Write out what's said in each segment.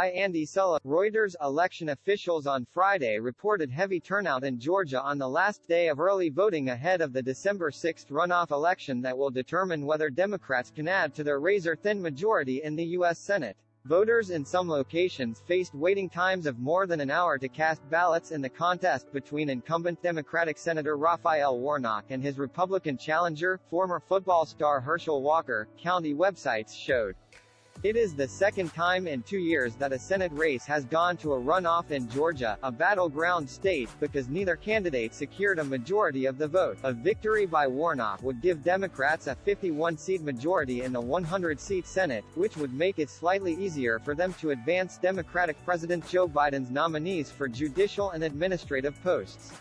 by Andy Sullivan. Reuters. Election officials on Friday reported heavy turnout in Georgia on the last day of early voting ahead of the December 6 runoff election that will determine whether Democrats can add to their razor-thin majority in the U.S. Senate. Voters in some locations faced waiting times of more than an hour to cast ballots in the contest between incumbent Democratic Senator Raphael Warnock and his Republican challenger, former football star Herschel Walker, county websites showed. It is the second time in 2 years that a Senate race has gone to a runoff in Georgia, a battleground state, because neither candidate secured a majority of the vote. A victory by Warnock would give Democrats a 51-seat majority in the 100-seat Senate, which would make it slightly easier for them to advance Democratic President Joe Biden's nominees for judicial and administrative posts.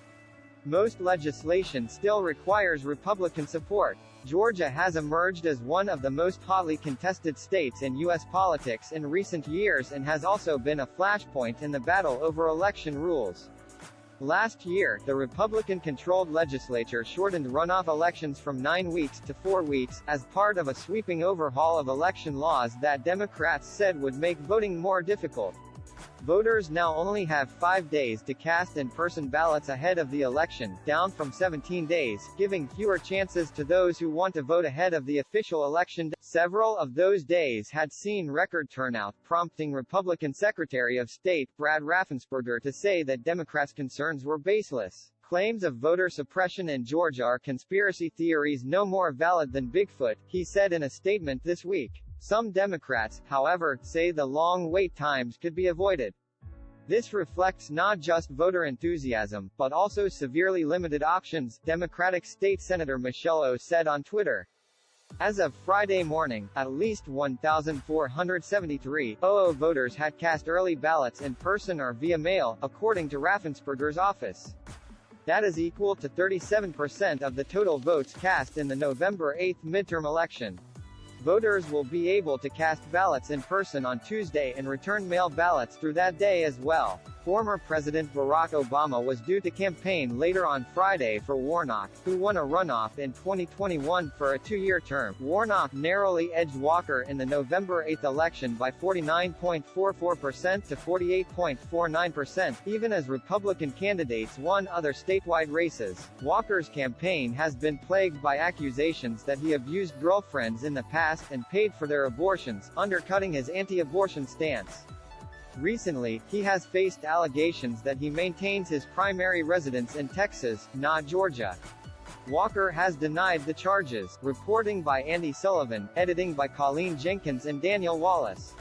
Most legislation still requires Republican support. Georgia has emerged as one of the most hotly contested states in U.S. politics in recent years and has also been a flashpoint in the battle over election rules. Last year, the Republican-controlled legislature shortened runoff elections from 9 weeks to 4 weeks, as part of a sweeping overhaul of election laws that Democrats said would make voting more difficult. Voters now only have 5 days to cast in-person ballots ahead of the election, down from 17 days, giving fewer chances to those who want to vote ahead of the official election day. Several of those days had seen record turnout, prompting Republican Secretary of State Brad Raffensperger to say that Democrats' concerns were baseless. Claims of voter suppression in Georgia are conspiracy theories no more valid than Bigfoot, he said in a statement this week. Some Democrats, however, say the long wait times could be avoided. This reflects not just voter enthusiasm, but also severely limited options, Democratic State Senator Michelle O said on Twitter. As of Friday morning, at least 1,473 voters had cast early ballots in person or via mail, according to Raffensperger's office. That is equal to 37% of the total votes cast in the November 8 midterm election. Voters will be able to cast ballots in person on Tuesday and return mail ballots through that day as well. Former President Barack Obama was due to campaign later on Friday for Warnock, who won a runoff in 2021 for a 2-year term. Warnock narrowly edged Walker in the November 8 election by 49.44% to 48.49%, even as Republican candidates won other statewide races. Walker's campaign has been plagued by accusations that he abused girlfriends in the past and paid for their abortions, undercutting his anti-abortion stance. Recently, he has faced allegations that he maintains his primary residence in Texas, not Georgia. Walker has denied the charges. Reporting by Andy Sullivan, editing by Colleen Jenkins and Daniel Wallace.